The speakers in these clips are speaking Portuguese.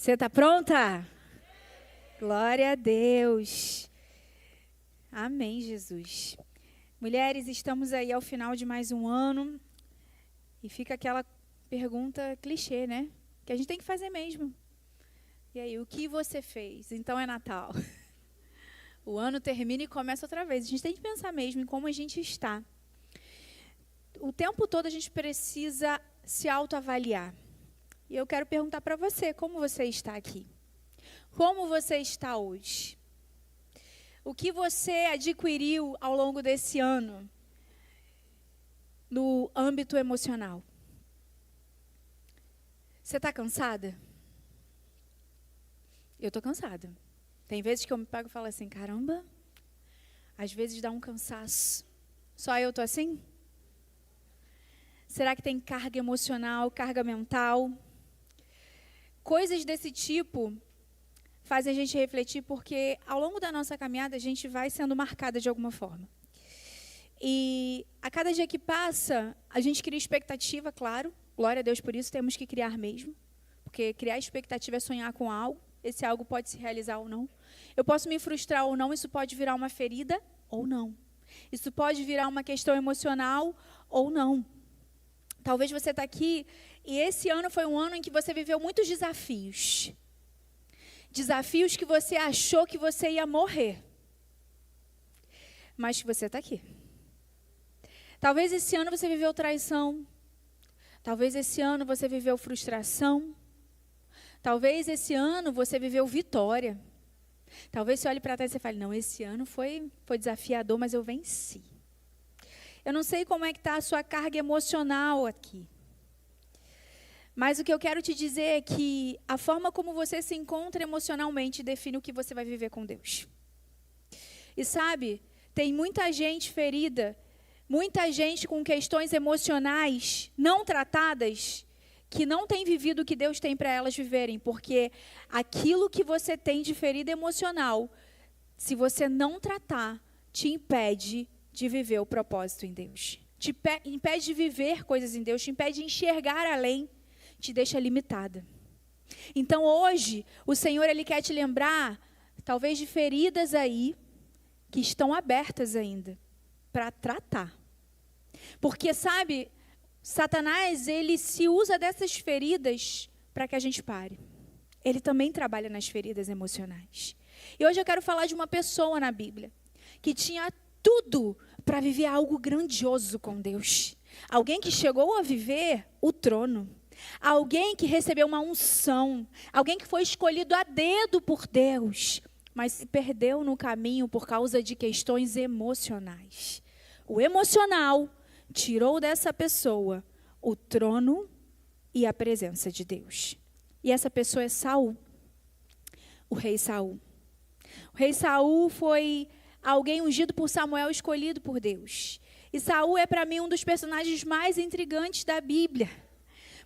Você está pronta? Glória a Deus. Amém, Jesus. Mulheres, estamos aí ao final de mais um ano. E fica aquela pergunta clichê, né? Que a gente tem que fazer mesmo. E aí, o que você fez? Então é Natal. O ano termina e começa outra vez. A gente tem que pensar mesmo em como a gente está. O tempo todo a gente precisa se autoavaliar. E eu quero perguntar para você, como você está aqui? Como você está hoje? O que você adquiriu ao longo desse ano no âmbito emocional? Você está cansada? Eu estou cansada. Tem vezes que eu me pego e falo assim, caramba, às vezes dá um cansaço. Só eu estou assim? Será que tem carga emocional, carga mental? Coisas desse tipo fazem a gente refletir porque ao longo da nossa caminhada a gente vai sendo marcada de alguma forma. E a cada dia que passa, a gente cria expectativa, claro. Glória a Deus por isso, temos que criar mesmo. Porque criar expectativa é sonhar com algo. Esse algo pode se realizar ou não. Eu posso me frustrar ou não, isso pode virar uma ferida ou não. Isso pode virar uma questão emocional ou não. Talvez você está aqui e esse ano foi um ano em que você viveu muitos desafios. Desafios que você achou que você ia morrer. Mas que você está aqui. Talvez esse ano você viveu traição. Talvez esse ano você viveu frustração. Talvez esse ano você viveu vitória. Talvez você olhe para trás e você fale, não, esse ano foi desafiador, mas eu venci. Eu não sei como é que está a sua carga emocional aqui. Mas o que eu quero te dizer é que a forma como você se encontra emocionalmente define o que você vai viver com Deus. E sabe, tem muita gente ferida, muita gente com questões emocionais não tratadas, que não tem vivido o que Deus tem para elas viverem. Porque aquilo que você tem de ferida emocional, se você não tratar, te impede de viver o propósito em Deus. Te impede de viver coisas em Deus, te impede de enxergar além, te deixa limitada. Então hoje, o Senhor Ele quer te lembrar, talvez de feridas aí, que estão abertas ainda, para tratar. Porque sabe, Satanás, ele se usa dessas feridas para que a gente pare. Ele também trabalha nas feridas emocionais. E hoje eu quero falar de uma pessoa na Bíblia, que tinha tudo para viver algo grandioso com Deus. Alguém que chegou a viver o trono. Alguém que recebeu uma unção. Alguém que foi escolhido a dedo por Deus. Mas se perdeu no caminho por causa de questões emocionais. O emocional tirou dessa pessoa o trono e a presença de Deus. E essa pessoa é Saul. O rei Saul. O rei Saul foi alguém ungido por Samuel, escolhido por Deus. E Saul é para mim um dos personagens mais intrigantes da Bíblia.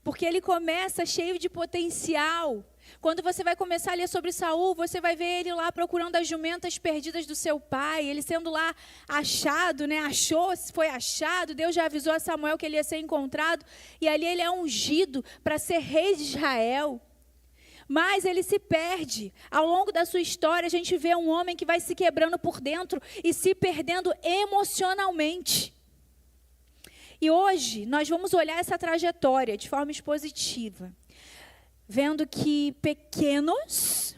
Porque ele começa cheio de potencial. Quando você vai começar a ler sobre Saul, você vai ver ele lá procurando as jumentas perdidas do seu pai. Ele sendo lá achado, né? Foi achado. Deus já avisou a Samuel que ele ia ser encontrado. E ali ele é ungido para ser rei de Israel. Mas ele se perde. Ao longo da sua história, a gente vê um homem que vai se quebrando por dentro e se perdendo emocionalmente. E hoje, nós vamos olhar essa trajetória de forma expositiva, vendo que pequenos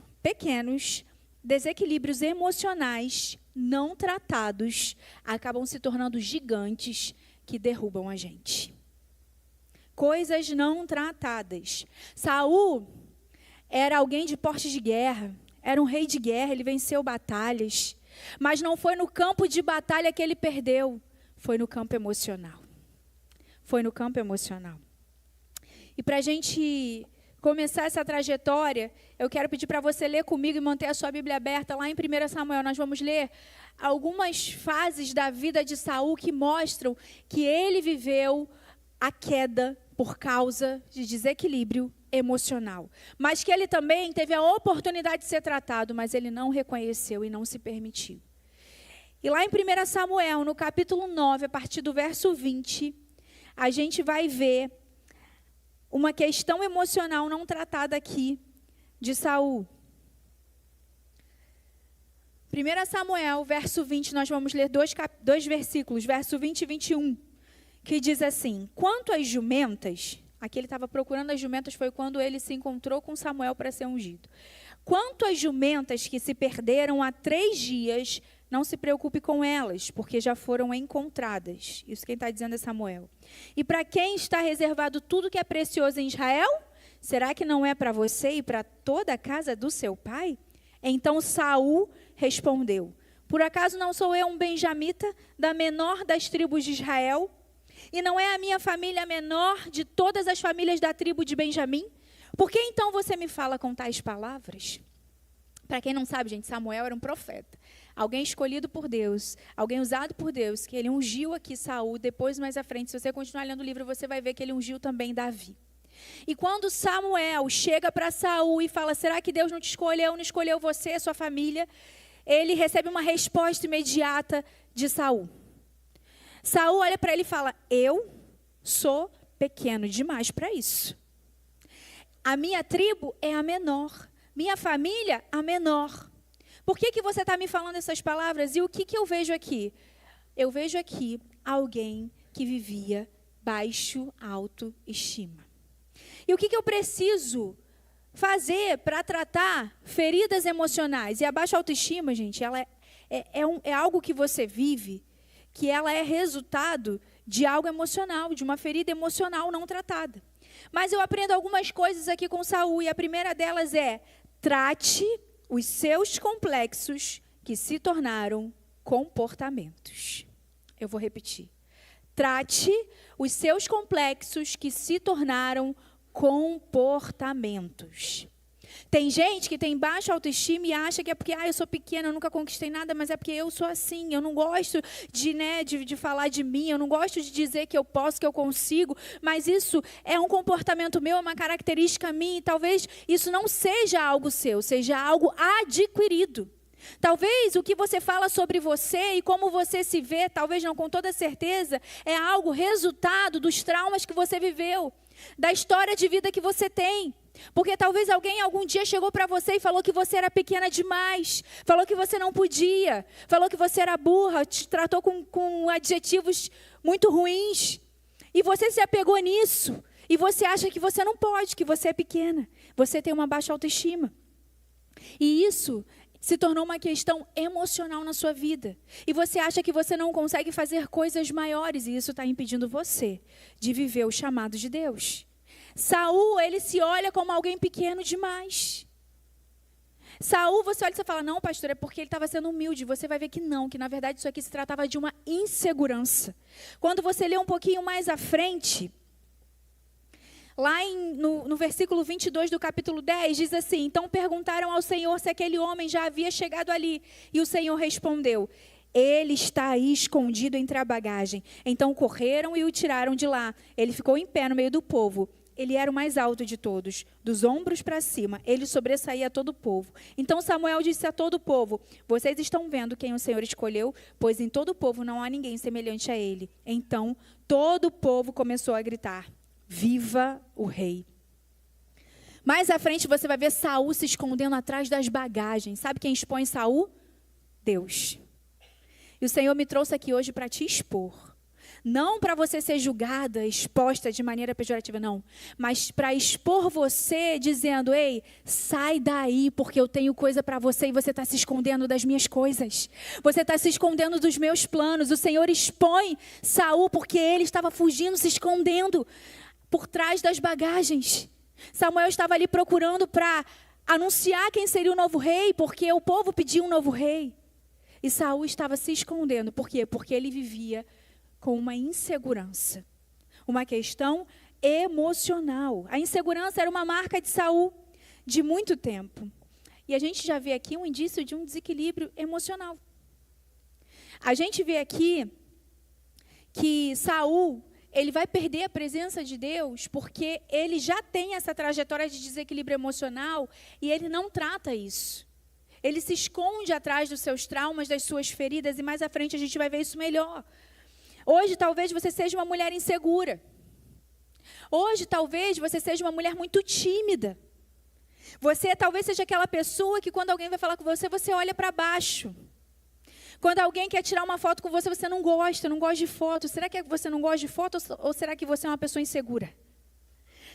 desequilíbrios emocionais não tratados acabam se tornando gigantes que derrubam a gente. Coisas não tratadas. Saul era alguém de porte de guerra, era um rei de guerra, ele venceu batalhas. Mas não foi no campo de batalha que ele perdeu, foi no campo emocional. Foi no campo emocional. E para a gente começar essa trajetória, eu quero pedir para você ler comigo e manter a sua Bíblia aberta lá em 1 Samuel. Nós vamos ler algumas fases da vida de Saul que mostram que ele viveu a queda por causa de desequilíbrio emocional. Mas que ele também teve a oportunidade de ser tratado, mas ele não reconheceu e não se permitiu. E lá em 1 Samuel, no capítulo 9, a partir do verso 20, a gente vai ver uma questão emocional não tratada aqui de Saul. 1 Samuel, verso 20, nós vamos ler dois versículos, verso 20 e 21, que diz assim: quanto às jumentas, aqui ele estava procurando as jumentas, foi quando ele se encontrou com Samuel para ser ungido. Quanto às jumentas que se perderam há 3 dias, não se preocupe com elas, porque já foram encontradas. Isso quem está dizendo é Samuel. E para quem está reservado tudo que é precioso em Israel? Será que não é para você e para toda a casa do seu pai? Então Saul respondeu: por acaso não sou eu um benjamita, da menor das tribos de Israel? E não é a minha família a menor de todas as famílias da tribo de Benjamim? Por que então você me fala com tais palavras? Para quem não sabe, gente, Samuel era um profeta. Alguém escolhido por Deus, alguém usado por Deus, que ele ungiu aqui Saul. Depois, mais à frente, se você continuar lendo o livro, você vai ver que ele ungiu também Davi. E quando Samuel chega para Saul e fala: será que Deus não te escolheu, não escolheu você, sua família? Ele recebe uma resposta imediata de Saul. Saul olha para ele e fala: eu sou pequeno demais para isso. A minha tribo é a menor, minha família a menor. Por que você está me falando essas palavras? E o que eu vejo aqui? Eu vejo aqui alguém que vivia baixo autoestima. E o que eu preciso fazer para tratar feridas emocionais? E a baixa autoestima, gente, ela é algo que você vive, que ela é resultado de algo emocional, de uma ferida emocional não tratada. Mas eu aprendo algumas coisas aqui com Saul, e a primeira delas é: trate os seus complexos que se tornaram comportamentos. Eu vou repetir. Trate os seus complexos que se tornaram comportamentos. Tem gente que tem baixa autoestima e acha que é porque eu sou pequena, eu nunca conquistei nada, mas é porque eu sou assim, eu não gosto de falar de mim, eu não gosto de dizer que eu posso, que eu consigo, mas isso é um comportamento meu, é uma característica minha, e talvez isso não seja algo seu, seja algo adquirido. Talvez o que você fala sobre você e como você se vê, talvez não com toda certeza, é algo resultado dos traumas que você viveu, da história de vida que você tem. Porque talvez alguém algum dia chegou para você e falou que você era pequena demais, falou que você não podia, falou que você era burra, te tratou com adjetivos muito ruins. E você se apegou nisso. E você acha que você não pode, que você é pequena. Você tem uma baixa autoestima. E isso se tornou uma questão emocional na sua vida. E você acha que você não consegue fazer coisas maiores. E isso está impedindo você de viver o chamado de Deus. Saul, ele se olha como alguém pequeno demais. Saul, você olha e você fala: não, pastor, é porque ele estava sendo humilde. Você vai ver que não, que na verdade isso aqui se tratava de uma insegurança. Quando você lê um pouquinho mais à frente, lá no versículo 22 do capítulo 10, diz assim: então perguntaram ao Senhor se aquele homem já havia chegado ali. E o Senhor respondeu: ele está aí escondido entre a bagagem. Então correram e o tiraram de lá. Ele ficou em pé no meio do povo. Ele era o mais alto de todos, dos ombros para cima. Ele sobressaía a todo o povo. Então Samuel disse a todo o povo: vocês estão vendo quem o Senhor escolheu? Pois em todo o povo não há ninguém semelhante a ele. Então todo o povo começou a gritar: viva o rei! Mais à frente você vai ver Saul se escondendo atrás das bagagens. Sabe quem expõe Saul? Deus. E o Senhor me trouxe aqui hoje para te expor. Não para você ser julgada, exposta de maneira pejorativa, não. Mas para expor você dizendo: ei, sai daí, porque eu tenho coisa para você e você está se escondendo das minhas coisas. Você está se escondendo dos meus planos. O Senhor expõe Saul porque ele estava fugindo, se escondendo por trás das bagagens. Samuel estava ali procurando para anunciar quem seria o novo rei, porque o povo pedia um novo rei. E Saul estava se escondendo. Por quê? Porque ele vivia com uma insegurança, uma questão emocional. A insegurança era uma marca de Saul de muito tempo. E a gente já vê aqui um indício de um desequilíbrio emocional. A gente vê aqui que Saul, ele vai perder a presença de Deus porque ele já tem essa trajetória de desequilíbrio emocional e ele não trata isso. Ele se esconde atrás dos seus traumas, das suas feridas, e mais à frente a gente vai ver isso melhor. Hoje, talvez você seja uma mulher insegura. Hoje, talvez você seja uma mulher muito tímida. Você talvez seja aquela pessoa que quando alguém vai falar com você, você olha para baixo. Quando alguém quer tirar uma foto com você, você não gosta de foto. Será que você não gosta de foto ou será que você é uma pessoa insegura?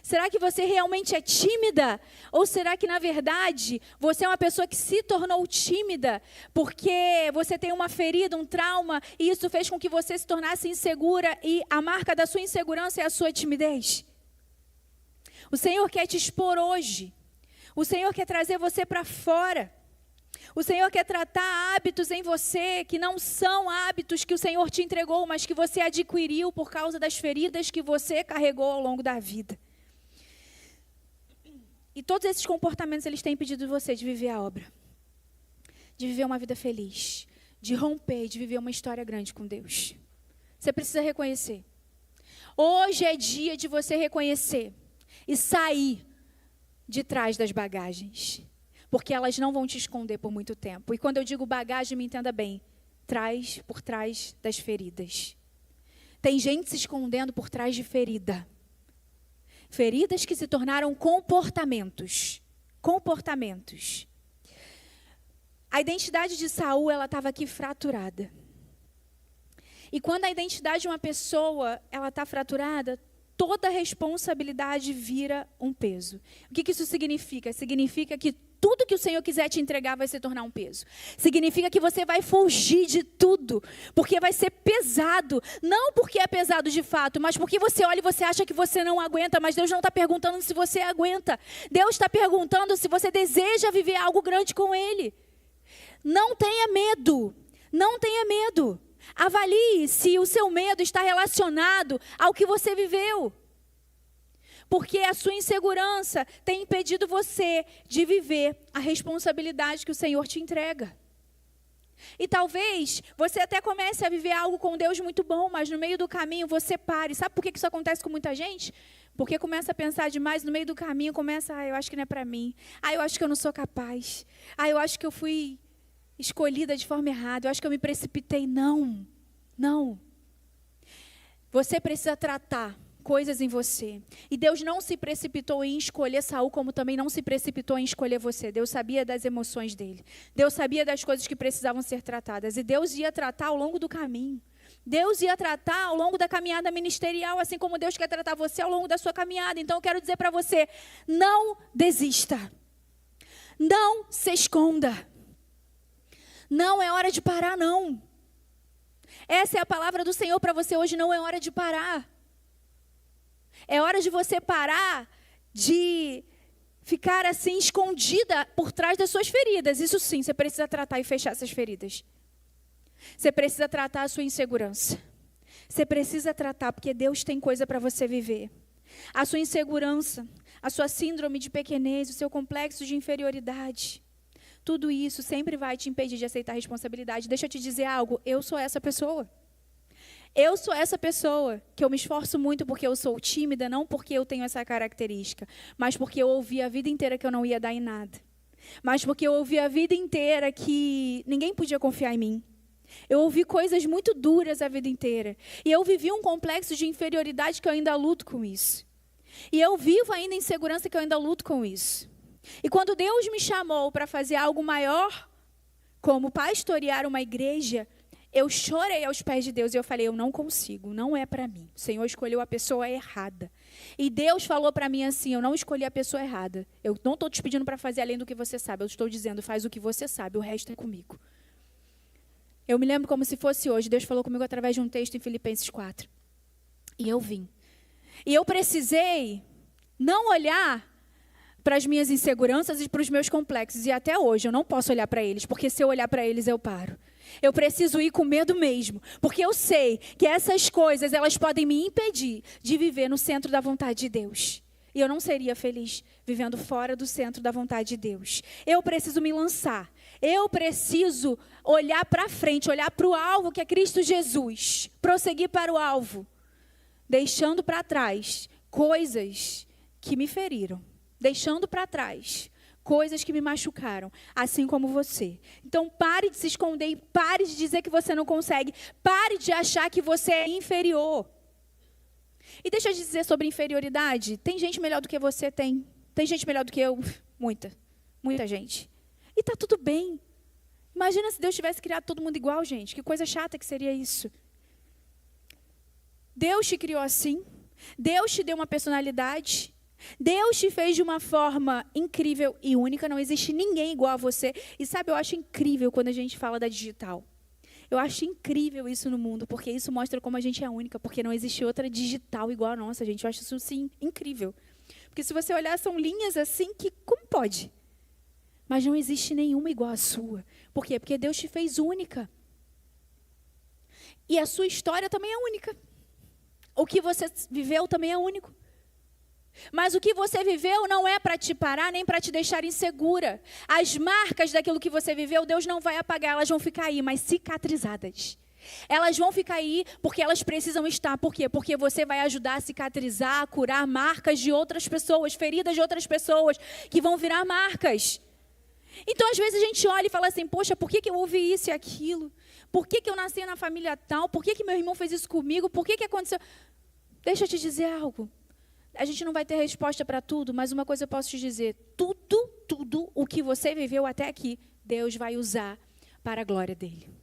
Será que você realmente é tímida? Ou será que, na verdade, você é uma pessoa que se tornou tímida porque você tem uma ferida, um trauma, e isso fez com que você se tornasse insegura e a marca da sua insegurança é a sua timidez? O Senhor quer te expor hoje. O Senhor quer trazer você para fora. O Senhor quer tratar hábitos em você que não são hábitos que o Senhor te entregou, mas que você adquiriu por causa das feridas que você carregou ao longo da vida. E todos esses comportamentos, eles têm impedido de você de viver a obra. De viver uma vida feliz. De romper, de viver uma história grande com Deus. Você precisa reconhecer. Hoje é dia de você reconhecer e sair de trás das bagagens. Porque elas não vão te esconder por muito tempo. E quando eu digo bagagem, me entenda bem. Por trás das feridas. Tem gente se escondendo por trás de ferida. Feridas que se tornaram comportamentos. Comportamentos. A identidade de Saul, ela estava aqui fraturada. E quando a identidade de uma pessoa, ela está fraturada, toda responsabilidade vira um peso. O que isso significa? Significa que tudo que o Senhor quiser te entregar vai se tornar um peso. Significa que você vai fugir de tudo, porque vai ser pesado. Não porque é pesado de fato, mas porque você olha e você acha que você não aguenta, mas Deus não está perguntando se você aguenta. Deus está perguntando se você deseja viver algo grande com Ele. Não tenha medo, não tenha medo. Avalie se o seu medo está relacionado ao que você viveu. Porque a sua insegurança tem impedido você de viver a responsabilidade que o Senhor te entrega. E talvez você até comece a viver algo com Deus muito bom, mas no meio do caminho você pare. Sabe por que isso acontece com muita gente? Porque começa a pensar demais, no meio do caminho começa, eu acho que não é para mim. Eu acho que eu não sou capaz. Eu acho que eu fui escolhida de forma errada. Eu acho que eu me precipitei. Não, não. Você precisa tratar coisas em você. E Deus não se precipitou em escolher Saul, como também não se precipitou em escolher você. Deus sabia das emoções dele. Deus sabia das coisas que precisavam ser tratadas. E Deus ia tratar ao longo do caminho. Deus ia tratar ao longo da caminhada ministerial, assim como Deus quer tratar você ao longo da sua caminhada. Então eu quero dizer para você, não desista. Não se esconda. Não é hora de parar, não. Essa é a palavra do Senhor para você hoje, não é hora de parar. É hora de você parar de ficar assim escondida por trás das suas feridas. Isso sim, você precisa tratar e fechar essas feridas. Você precisa tratar a sua insegurança. Você precisa tratar, porque Deus tem coisa para você viver. A sua insegurança, a sua síndrome de pequenez, o seu complexo de inferioridade. Tudo isso sempre vai te impedir de aceitar a responsabilidade. Deixa eu te dizer algo, eu sou essa pessoa. Eu sou essa pessoa que eu me esforço muito porque eu sou tímida, não porque eu tenho essa característica, mas porque eu ouvi a vida inteira que eu não ia dar em nada. Mas porque eu ouvi a vida inteira que ninguém podia confiar em mim. Eu ouvi coisas muito duras a vida inteira. E eu vivi um complexo de inferioridade que eu ainda luto com isso. E eu vivo ainda insegurança que eu ainda luto com isso. E quando Deus me chamou para fazer algo maior, como pastorear uma igreja, eu chorei aos pés de Deus e eu falei, eu não consigo, não é para mim. O Senhor escolheu a pessoa errada. E Deus falou para mim assim, eu não escolhi a pessoa errada. Eu não estou te pedindo para fazer além do que você sabe. Eu estou dizendo, faz o que você sabe, o resto é comigo. Eu me lembro como se fosse hoje. Deus falou comigo através de um texto em Filipenses 4. E eu vim. E eu precisei não olhar para as minhas inseguranças e para os meus complexos. E até hoje eu não posso olhar para eles, porque se eu olhar para eles eu paro. Eu preciso ir com medo mesmo, porque eu sei que essas coisas, elas podem me impedir de viver no centro da vontade de Deus. E eu não seria feliz vivendo fora do centro da vontade de Deus. Eu preciso me lançar. Eu preciso olhar para frente, olhar para o alvo que é Cristo Jesus. Prosseguir para o alvo, deixando para trás coisas que me feriram. Deixando para trás coisas que me machucaram, assim como você. Então pare de se esconder e pare de dizer que você não consegue. Pare de achar que você é inferior. E deixa eu dizer sobre inferioridade. Tem gente melhor do que você, tem. Tem gente melhor do que eu. muita gente. E está tudo bem. Imagina se Deus tivesse criado todo mundo igual, gente. Que coisa chata que seria isso. Deus te criou assim. Deus te deu uma personalidade. Deus te fez de uma forma incrível e única. Não existe ninguém igual a você. E sabe, eu acho incrível quando a gente fala da digital. Eu acho incrível isso no mundo, porque isso mostra como a gente é única, porque não existe outra digital igual a nossa, gente. Eu acho isso, sim, incrível. Porque se você olhar, são linhas assim que, como pode? Mas não existe nenhuma igual à sua. Por quê? Porque Deus te fez única. E a sua história também é única. O que você viveu também é único. Mas o que você viveu não é para te parar, nem para te deixar insegura. As marcas daquilo que você viveu, Deus não vai apagar, elas vão ficar aí, mas cicatrizadas. Elas vão ficar aí porque elas precisam estar. Por quê? Porque você vai ajudar a cicatrizar, a curar marcas de outras pessoas, feridas de outras pessoas, que vão virar marcas. Então, às vezes, a gente olha e fala assim, poxa, por que eu ouvi isso e aquilo? Por que eu nasci na família tal? Por que meu irmão fez isso comigo? Por que aconteceu? Deixa eu te dizer algo. A gente não vai ter resposta para tudo, mas uma coisa eu posso te dizer. Tudo o que você viveu até aqui, Deus vai usar para a glória dele.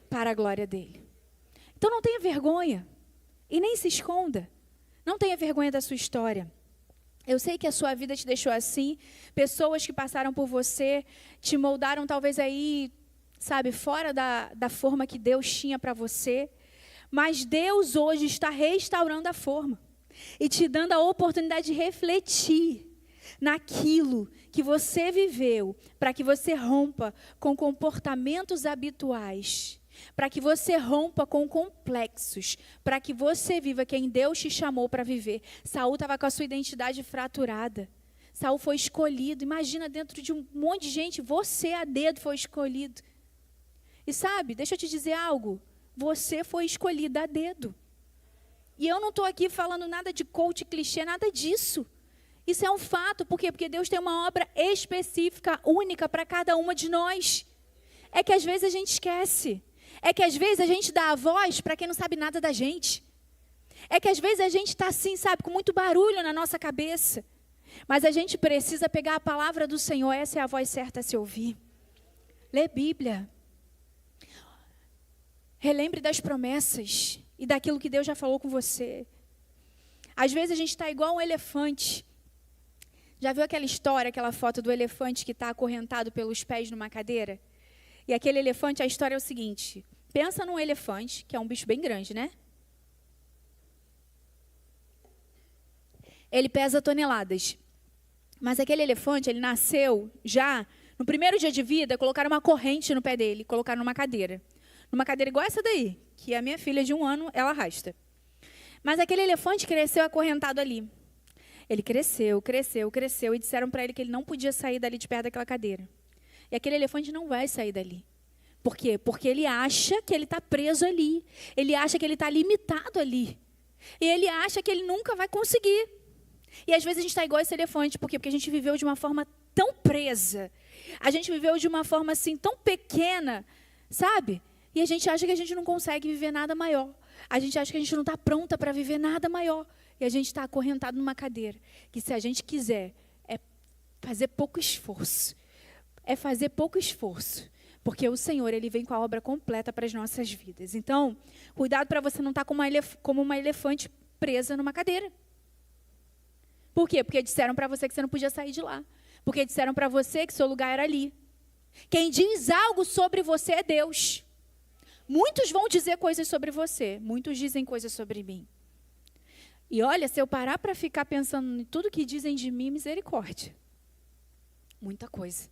Para a glória dele. Então não tenha vergonha. E nem se esconda. Não tenha vergonha da sua história. Eu sei que a sua vida te deixou assim. Pessoas que passaram por você te moldaram talvez aí, sabe, fora da forma que Deus tinha para você. Mas Deus hoje está restaurando a forma. E te dando a oportunidade de refletir naquilo que você viveu, para que você rompa com comportamentos habituais, para que você rompa com complexos, para que você viva quem Deus te chamou para viver. Saul estava com a sua identidade fraturada. Saul foi escolhido. Imagina, dentro de um monte de gente, você a dedo foi escolhido. E sabe, deixa eu te dizer algo. Você foi escolhido a dedo. E eu não estou aqui falando nada de coach clichê, nada disso. Isso é um fato. Por quê? Porque Deus tem uma obra específica, única para cada uma de nós. É que às vezes a gente esquece. É que às vezes a gente dá a voz para quem não sabe nada da gente. É que às vezes a gente está assim, sabe, com muito barulho na nossa cabeça. Mas a gente precisa pegar a palavra do Senhor. Essa é a voz certa a se ouvir. Lê Bíblia. Relembre das promessas e daquilo que Deus já falou com você. Às vezes a gente está igual um elefante. Já viu aquela história, aquela foto do elefante que está acorrentado pelos pés numa cadeira? E aquele elefante, a história é o seguinte. Pensa num elefante, que é um bicho bem grande, né? Ele pesa toneladas. Mas aquele elefante, ele nasceu já, no primeiro dia de vida, colocaram uma corrente no pé dele, colocaram numa cadeira. Numa cadeira igual essa daí, que a minha filha de 1 ano, ela arrasta. Mas aquele elefante cresceu acorrentado ali. Ele cresceu e disseram para ele que ele não podia sair dali de perto daquela cadeira. E aquele elefante não vai sair dali. Por quê? Porque ele acha que ele está preso ali. Ele acha que ele está limitado ali. E ele acha que ele nunca vai conseguir. E às vezes a gente está igual esse elefante. Por quê? Porque a gente viveu de uma forma tão presa. A gente viveu de uma forma assim tão pequena, sabe? E a gente acha que a gente não consegue viver nada maior. A gente acha que a gente não está pronta para viver nada maior. E a gente está acorrentado numa cadeira. Que se a gente quiser, é fazer pouco esforço. É fazer pouco esforço. Porque o Senhor, Ele vem com a obra completa para as nossas vidas. Então, cuidado para você não estar como uma elefante presa numa cadeira. Por quê? Porque disseram para você que você não podia sair de lá. Porque disseram para você que seu lugar era ali. Quem diz algo sobre você é Deus. Muitos vão dizer coisas sobre você. Muitos dizem coisas sobre mim. E olha, se eu parar para ficar pensando em tudo que dizem de mim, misericórdia. Muita coisa.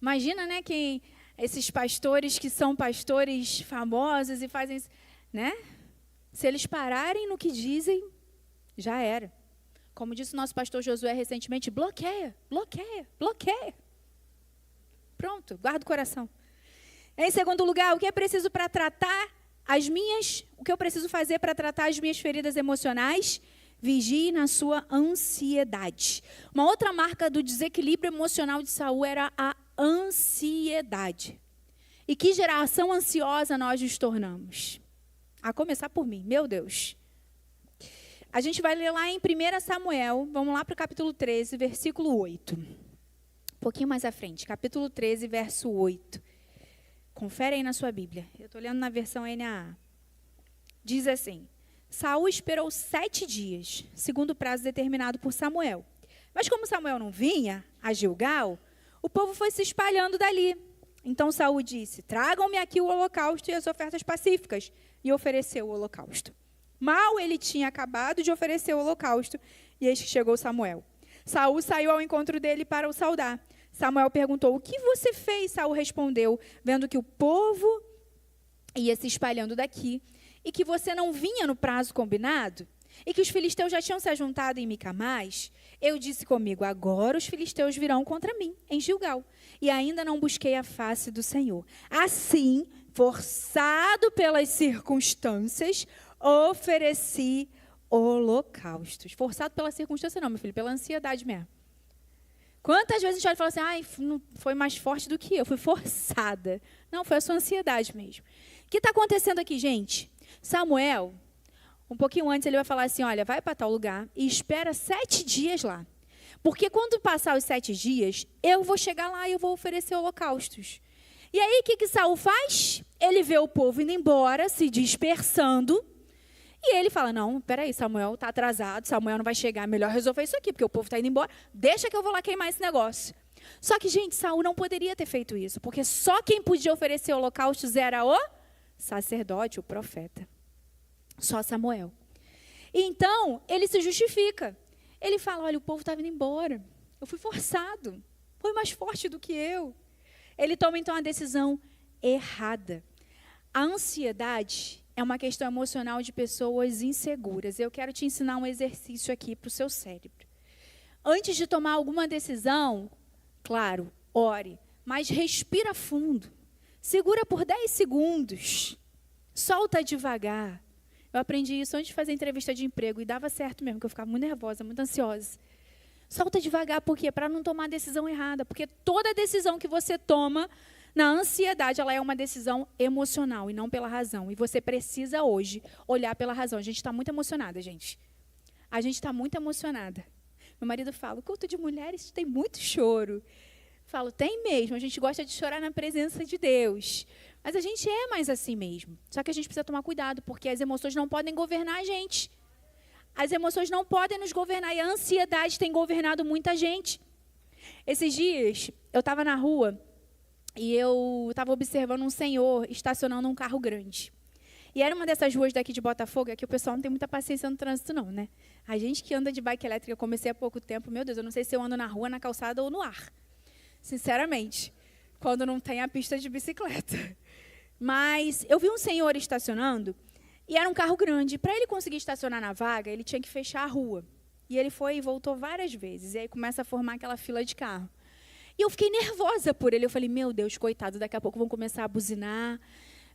Imagina, né, que esses pastores que são pastores famosos e fazem isso, né? Se eles pararem no que dizem, já era. Como disse o nosso pastor Josué recentemente, bloqueia. Pronto, guarda o coração. Em segundo lugar, o que é preciso para tratar o que eu preciso fazer para tratar as minhas feridas emocionais? Vigie na sua ansiedade. Uma outra marca do desequilíbrio emocional de Saul era a ansiedade. E que geração ansiosa nós nos tornamos? A começar por mim, meu Deus. A gente vai ler lá em 1 Samuel, vamos lá para o capítulo 13, versículo 8. Um pouquinho mais à frente, capítulo 13, verso 8. Confere aí na sua Bíblia. Eu estou lendo na versão NAA. Diz assim: Saul esperou 7 dias, segundo o prazo determinado por Samuel. Mas como Samuel não vinha a Gilgal, o povo foi se espalhando dali. Então Saul disse: tragam-me aqui o holocausto e as ofertas pacíficas. E ofereceu o holocausto. Mal ele tinha acabado de oferecer o holocausto, e eis que chegou Samuel. Saul saiu ao encontro dele para o saudar. Samuel perguntou: o que você fez? Saul respondeu: vendo que o povo ia se espalhando daqui, e que você não vinha no prazo combinado, e que os filisteus já tinham se ajuntado em Micamás, eu disse comigo: agora os filisteus virão contra mim, em Gilgal, e ainda não busquei a face do Senhor. Assim, forçado pelas circunstâncias, ofereci holocaustos. Forçado pela circunstância não, meu filho, pela ansiedade mesmo. Quantas vezes a gente olha e fala assim: ai, não foi mais forte do que eu, fui forçada. Não, foi a sua ansiedade mesmo. O que está acontecendo aqui, gente? Samuel, um pouquinho antes, ele vai falar assim: olha, vai para tal lugar e espera 7 dias lá. Porque quando passar os 7 dias, eu vou chegar lá e eu vou oferecer holocaustos. E aí, o que Saul faz? Ele vê o povo indo embora, se dispersando. E ele fala: não, peraí, Samuel está atrasado, Samuel não vai chegar, melhor resolver isso aqui, porque o povo está indo embora, deixa que eu vou lá queimar esse negócio. Só que, gente, Saul não poderia ter feito isso, porque só quem podia oferecer holocaustos era o sacerdote, o profeta. Só Samuel. E então, ele se justifica. Ele fala: olha, o povo está indo embora, eu fui forçado, foi mais forte do que eu. Ele toma, então, a decisão errada. A ansiedade é uma questão emocional de pessoas inseguras. Eu quero te ensinar um exercício aqui para o seu cérebro. Antes de tomar alguma decisão, claro, ore, mas respira fundo. Segura por 10 segundos. Solta devagar. Eu aprendi isso antes de fazer entrevista de emprego e dava certo mesmo, porque eu ficava muito nervosa, muito ansiosa. Solta devagar, por quê? Para não tomar a decisão errada. Porque toda decisão que você toma na ansiedade, ela é uma decisão emocional e não pela razão. E você precisa hoje olhar pela razão. A gente está muito emocionada, gente. A gente está muito emocionada. Meu marido fala: o culto de mulheres tem muito choro. Eu falo: tem mesmo, a gente gosta de chorar na presença de Deus. Mas a gente é mais assim mesmo. Só que a gente precisa tomar cuidado, porque as emoções não podem governar a gente. As emoções não podem nos governar, e a ansiedade tem governado muita gente. Esses dias, eu estava na rua e eu estava observando um senhor estacionando um carro grande. E era uma dessas ruas daqui de Botafogo, que o pessoal não tem muita paciência no trânsito não, né? A gente que anda de bike elétrica, eu comecei há pouco tempo, meu Deus, eu não sei se eu ando na rua, na calçada ou no ar. Sinceramente, quando não tem a pista de bicicleta. Mas eu vi um senhor estacionando, e era um carro grande. Para ele conseguir estacionar na vaga, ele tinha que fechar a rua. E ele foi e voltou várias vezes. E aí começa a formar aquela fila de carro. E eu fiquei nervosa por ele. Eu falei: meu Deus, coitado, daqui a pouco vão começar a buzinar.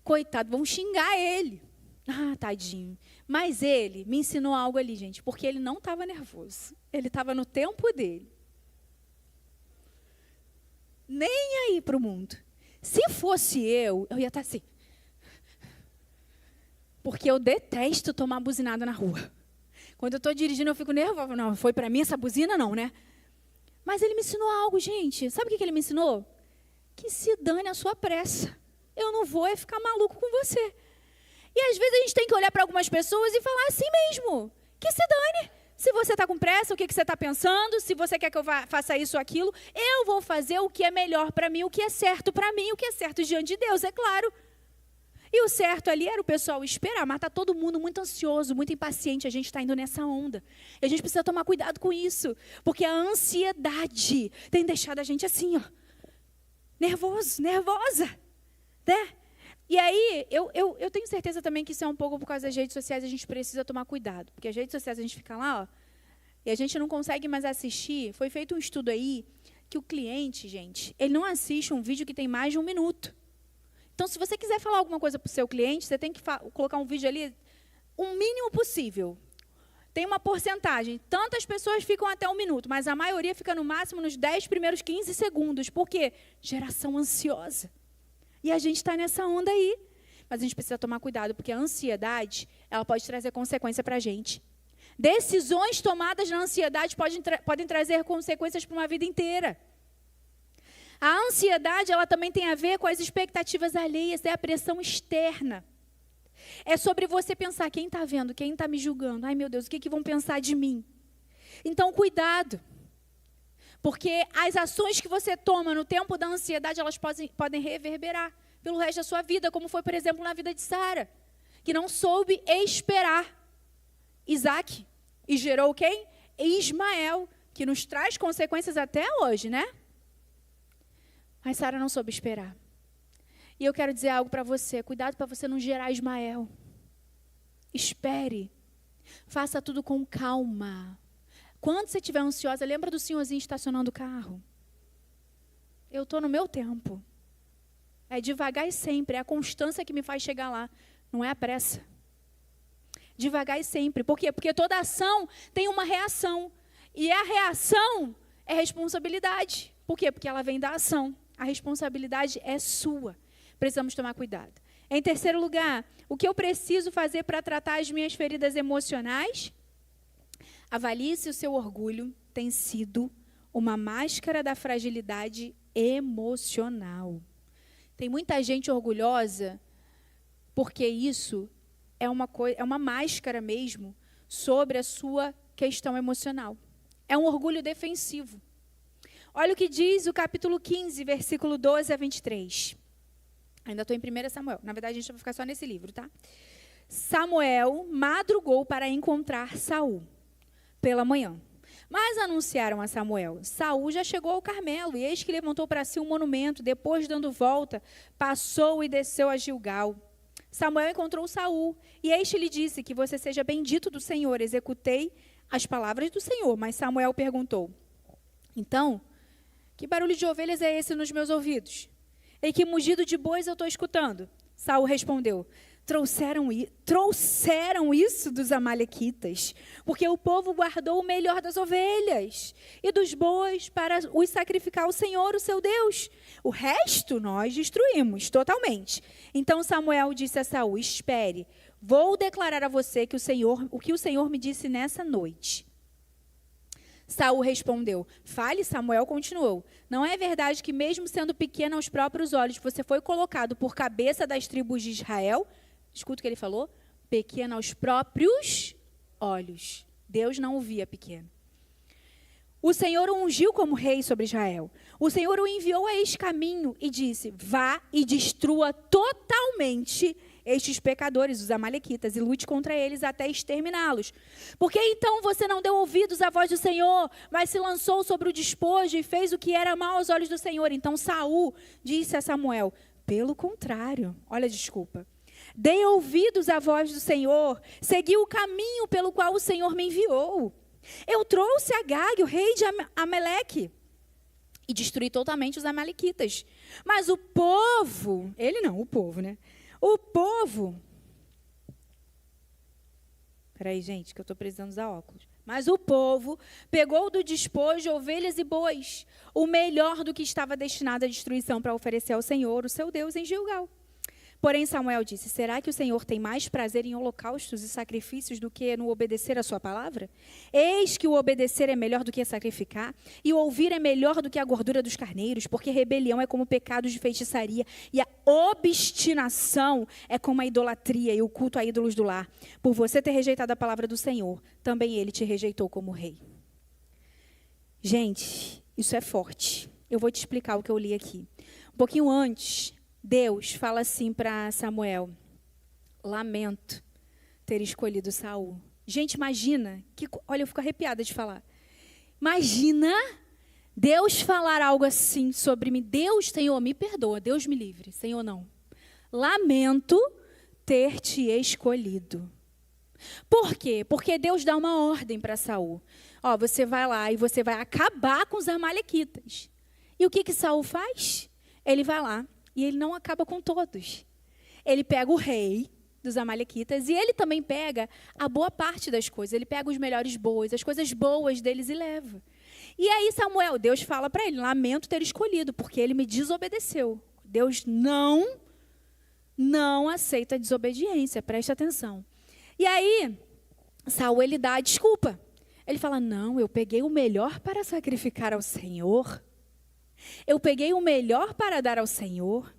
Coitado, vão xingar ele. Ah, tadinho. Mas ele me ensinou algo ali, gente. Porque ele não estava nervoso. Ele estava no tempo dele. Nem aí para o mundo. Se fosse eu ia estar assim. Porque eu detesto tomar buzinada na rua. Quando eu estou dirigindo, eu fico nervosa. Não, foi para mim essa buzina? Não, né? Mas ele me ensinou algo, gente. Sabe o que ele me ensinou? Que se dane a sua pressa. Eu não vou ficar maluco com você. E às vezes a gente tem que olhar para algumas pessoas e falar assim mesmo. Que se dane. Se você está com pressa, o que você está pensando? Se você quer que eu faça isso ou aquilo, eu vou fazer o que é melhor para mim, o que é certo para mim, o que é certo diante de Deus, é claro. E o certo ali era o pessoal esperar, mas está todo mundo muito ansioso, muito impaciente, a gente está indo nessa onda. E a gente precisa tomar cuidado com isso, porque a ansiedade tem deixado a gente assim, ó, nervoso, nervosa, né? E aí, eu tenho certeza também que isso é um pouco por causa das redes sociais, a gente precisa tomar cuidado, porque as redes sociais a gente fica lá, ó, e a gente não consegue mais assistir. Foi feito um estudo aí, que o cliente, gente, ele não assiste um vídeo que tem mais de 1 minuto. Então, se você quiser falar alguma coisa para o seu cliente, você tem que colocar um vídeo ali o mínimo possível. Tem uma porcentagem. Tantas pessoas ficam até 1 minuto, mas a maioria fica no máximo nos 10 primeiros 15 segundos. Por quê? Geração ansiosa. E a gente está nessa onda aí. Mas a gente precisa tomar cuidado, porque a ansiedade, ela pode trazer consequência para a gente. Decisões tomadas na ansiedade podem trazer consequências para uma vida inteira. A ansiedade, ela também tem a ver com as expectativas alheias, é a pressão externa. É sobre você pensar, quem está vendo, quem está me julgando? Ai, meu Deus, o que vão pensar de mim? Então, cuidado. Porque as ações que você toma no tempo da ansiedade, elas podem reverberar pelo resto da sua vida, como foi, por exemplo, na vida de Sara, que não soube esperar Isaac e gerou quem? Ismael, que nos traz consequências até hoje, né? Mas Sara não soube esperar. E eu quero dizer algo para você, cuidado para você não gerar Ismael. Espere, faça tudo com calma. Quando você estiver ansiosa, lembra do senhorzinho estacionando o carro? Eu estou no meu tempo. É devagar e sempre, é a constância que me faz chegar lá, não é a pressa. Devagar e sempre. Por quê? Porque toda ação tem uma reação. E a reação é responsabilidade. Por quê? Porque ela vem da ação. A responsabilidade é sua. Precisamos tomar cuidado. Em terceiro lugar, o que eu preciso fazer para tratar as minhas feridas emocionais? Avalie se o seu orgulho tem sido uma máscara da fragilidade emocional. Tem muita gente orgulhosa porque isso é uma máscara mesmo sobre a sua questão emocional. É um orgulho defensivo. Olha o que diz o capítulo 15, versículo 12 a 23. Ainda estou em 1 Samuel. Na verdade, a gente vai ficar só nesse livro, tá? Samuel madrugou para encontrar Saul pela manhã. Mas anunciaram a Samuel: Saul já chegou ao Carmelo, e eis que levantou para si um monumento. Depois, dando volta, passou e desceu a Gilgal. Samuel encontrou Saul, e este lhe disse: que você seja bendito do Senhor. Executei as palavras do Senhor. Mas Samuel perguntou: então, que barulho de ovelhas é esse nos meus ouvidos? E que mugido de bois eu estou escutando? Saul respondeu: trouxeram isso dos amalequitas, porque o povo guardou o melhor das ovelhas e dos bois para os sacrificar ao Senhor, o seu Deus. O resto nós destruímos totalmente. Então Samuel disse a Saul: espere, vou declarar a você o que o Senhor me disse nessa noite. Saul respondeu: fale. Samuel continuou: não é verdade que mesmo sendo pequeno aos próprios olhos, você foi colocado por cabeça das tribos de Israel? Escuta o que ele falou: pequeno aos próprios olhos. Deus não o via pequeno. O Senhor o ungiu como rei sobre Israel. O Senhor o enviou a este caminho e disse: vá e destrua totalmente estes pecadores, os amalequitas, e lute contra eles até exterminá-los. Porque então você não deu ouvidos à voz do Senhor, mas se lançou sobre o despojo e fez o que era mal aos olhos do Senhor. Então Saul disse a Samuel: pelo contrário, olha a desculpa. Dei ouvidos à voz do Senhor, segui o caminho pelo qual o Senhor me enviou. Eu trouxe Agag, o rei de Amaleque, e destruí totalmente os amalequitas. Mas o povo, o povo, né? O povo... Peraí, gente, que eu estou precisando usar óculos. Mas o povo pegou do despojo ovelhas e bois, o melhor do que estava destinado à destruição, para oferecer ao Senhor, o seu Deus, em Gilgal. Porém, Samuel disse: será que o Senhor tem mais prazer em holocaustos e sacrifícios do que no obedecer a sua palavra? Eis que o obedecer é melhor do que sacrificar, e o ouvir é melhor do que a gordura dos carneiros, porque rebelião é como pecados de feitiçaria, e a obstinação é como a idolatria e o culto a ídolos do lar. Por você ter rejeitado a palavra do Senhor, também ele te rejeitou como rei. Gente, isso é forte. Eu vou te explicar o que eu li aqui. Um pouquinho antes, Deus fala assim para Samuel: lamento ter escolhido Saul. Gente, imagina, olha, eu fico arrepiada de falar. Imagina Deus falar algo assim sobre mim. Deus, Senhor, me perdoa, Deus me livre. Senhor, não. Lamento ter te escolhido. Por quê? Porque Deus dá uma ordem para Saul. Ó, você vai lá e você vai acabar com os amalequitas. E o que Saul faz? Ele vai lá e ele não acaba com todos. Ele pega o rei dos amalequitas e ele também pega a boa parte das coisas. Ele pega os melhores bois, as coisas boas deles e leva. E aí Deus fala para ele: lamento ter escolhido, porque ele me desobedeceu. Deus não aceita desobediência, preste atenção. E aí, Saul, ele dá a desculpa. Ele fala, não, eu peguei o melhor para sacrificar ao Senhor. Eu peguei o melhor para dar ao Senhor.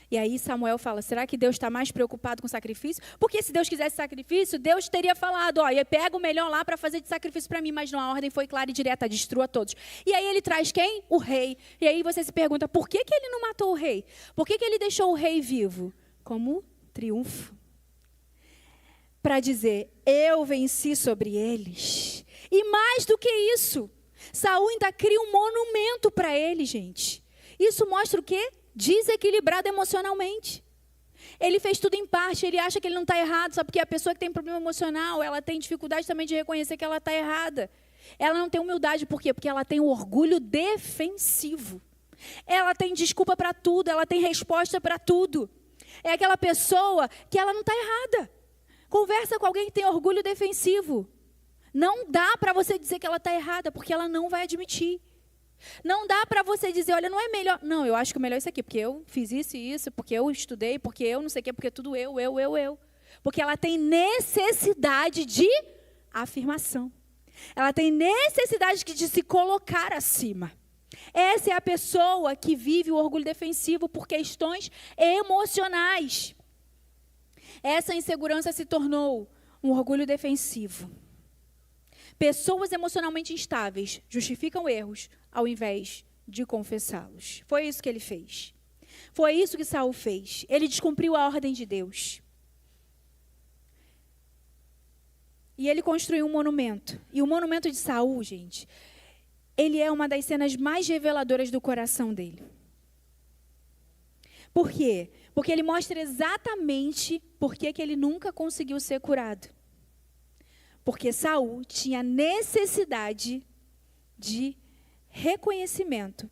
E aí Samuel fala, será que Deus está mais preocupado com o sacrifício? Porque se Deus quisesse sacrifício, Deus teria falado, olha, pega o melhor lá para fazer de sacrifício para mim. Mas não, a ordem foi clara e direta, destrua todos. E aí ele traz quem? O rei. E aí você se pergunta, por que ele não matou o rei? Por que ele deixou o rei vivo? Como triunfo. Para dizer, eu venci sobre eles. E mais do que isso, Saul ainda cria um monumento para ele, gente. Isso mostra o quê? Desequilibrado emocionalmente. Ele fez tudo em parte, ele acha que ele não está errado, sabe? Porque a pessoa que tem problema emocional, ela tem dificuldade também de reconhecer que ela está errada. Ela não tem humildade, por quê? Porque ela tem o orgulho defensivo. Ela tem desculpa para tudo, ela tem resposta para tudo. É aquela pessoa que ela não está errada. Conversa com alguém que tem orgulho defensivo. Não dá para você dizer que ela está errada, porque ela não vai admitir. Não dá para você dizer, olha, não é melhor. Não, eu acho que o melhor é isso aqui, porque eu fiz isso e isso, porque eu estudei, porque eu não sei o quê, porque tudo eu. Porque ela tem necessidade de afirmação. Ela tem necessidade de se colocar acima. Essa é a pessoa que vive o orgulho defensivo por questões emocionais. Essa insegurança se tornou um orgulho defensivo. Pessoas emocionalmente instáveis justificam erros ao invés de confessá-los. Foi isso que ele fez. Foi isso que Saul fez. Ele descumpriu a ordem de Deus. E ele construiu um monumento. E o monumento de Saul, gente, ele é uma das cenas mais reveladoras do coração dele. Por quê? Porque ele mostra exatamente por que ele nunca conseguiu ser curado. Porque Saul tinha necessidade de reconhecimento,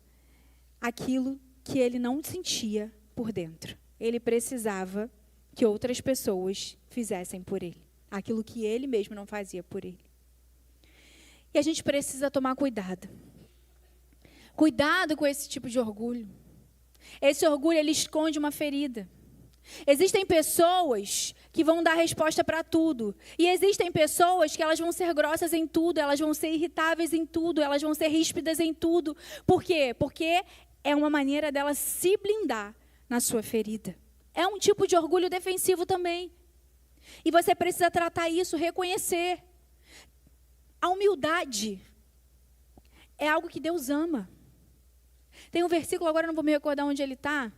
aquilo que ele não sentia por dentro. Ele precisava que outras pessoas fizessem por ele, aquilo que ele mesmo não fazia por ele. E a gente precisa tomar cuidado. Cuidado com esse tipo de orgulho. Esse orgulho, ele esconde uma ferida. Existem pessoas que vão dar resposta para tudo. E existem pessoas que elas vão ser grossas em tudo, elas vão ser irritáveis em tudo, elas vão ser ríspidas em tudo. Por quê? Porque é uma maneira dela se blindar na sua ferida. É um tipo de orgulho defensivo também. E você precisa tratar isso, reconhecer. A humildade é algo que Deus ama. Tem um versículo, agora não vou me recordar onde ele está,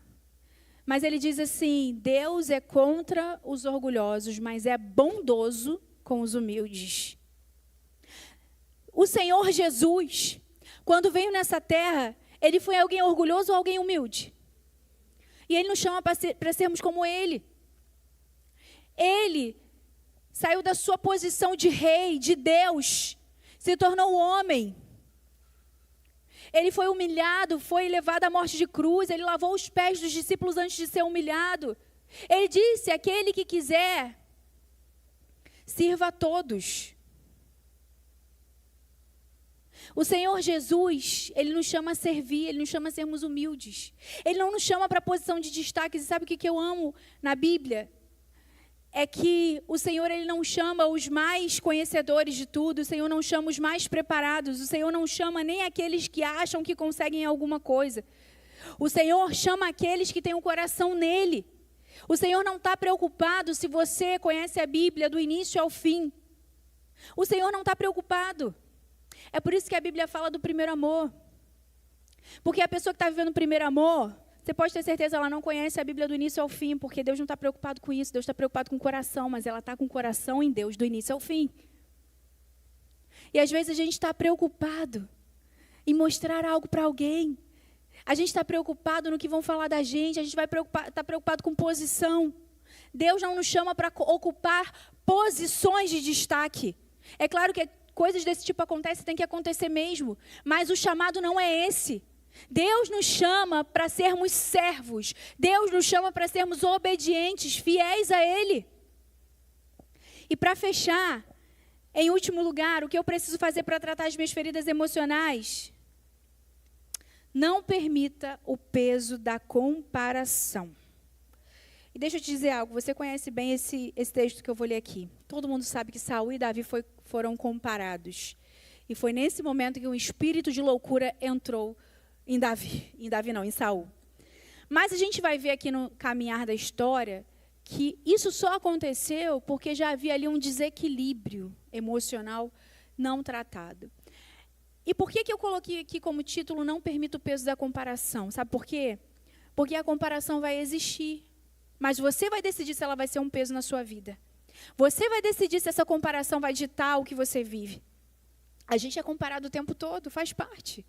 mas ele diz assim, Deus é contra os orgulhosos, mas é bondoso com os humildes. O Senhor Jesus, quando veio nessa terra, ele foi alguém orgulhoso ou alguém humilde? E ele nos chama para sermos como ele. Ele saiu da sua posição de rei, de Deus, se tornou homem. Ele foi humilhado, foi levado à morte de cruz, ele lavou os pés dos discípulos antes de ser humilhado. Ele disse, aquele que quiser, sirva a todos. O Senhor Jesus, ele nos chama a servir, ele nos chama a sermos humildes. Ele não nos chama para a posição de destaque. E sabe o que eu amo na Bíblia? É que o Senhor, ele não chama os mais conhecedores de tudo, o Senhor não chama os mais preparados, o Senhor não chama nem aqueles que acham que conseguem alguma coisa. O Senhor chama aqueles que têm o coração nele. O Senhor não está preocupado se você conhece a Bíblia do início ao fim. O Senhor não está preocupado. É por isso que a Bíblia fala do primeiro amor. Porque a pessoa que está vivendo o primeiro amor, você pode ter certeza, ela não conhece a Bíblia do início ao fim, porque Deus não está preocupado com isso, Deus está preocupado com o coração, mas ela está com o coração em Deus do início ao fim. E às vezes a gente está preocupado em mostrar algo para alguém. A gente está preocupado no que vão falar da gente, a gente vai estar preocupado com posição. Deus não nos chama para ocupar posições de destaque. É claro que coisas desse tipo acontecem, tem que acontecer mesmo, mas o chamado não é esse. Deus nos chama para sermos servos. Deus nos chama para sermos obedientes, fiéis a Ele. E para fechar, em último lugar, o que eu preciso fazer para tratar as minhas feridas emocionais? Não permita o peso da comparação. E deixa eu te dizer algo, você conhece bem esse texto que eu vou ler aqui. Todo mundo sabe que Saul e Davi foram comparados. E foi nesse momento que um espírito de loucura entrou em Saul. Mas a gente vai ver aqui no caminhar da história que isso só aconteceu porque já havia ali um desequilíbrio emocional não tratado. E por que eu coloquei aqui como título Não Permita o Peso da Comparação? Sabe por quê? Porque a comparação vai existir, mas você vai decidir se ela vai ser um peso na sua vida. Você vai decidir se essa comparação vai ditar o que você vive. A gente é comparado o tempo todo, faz parte.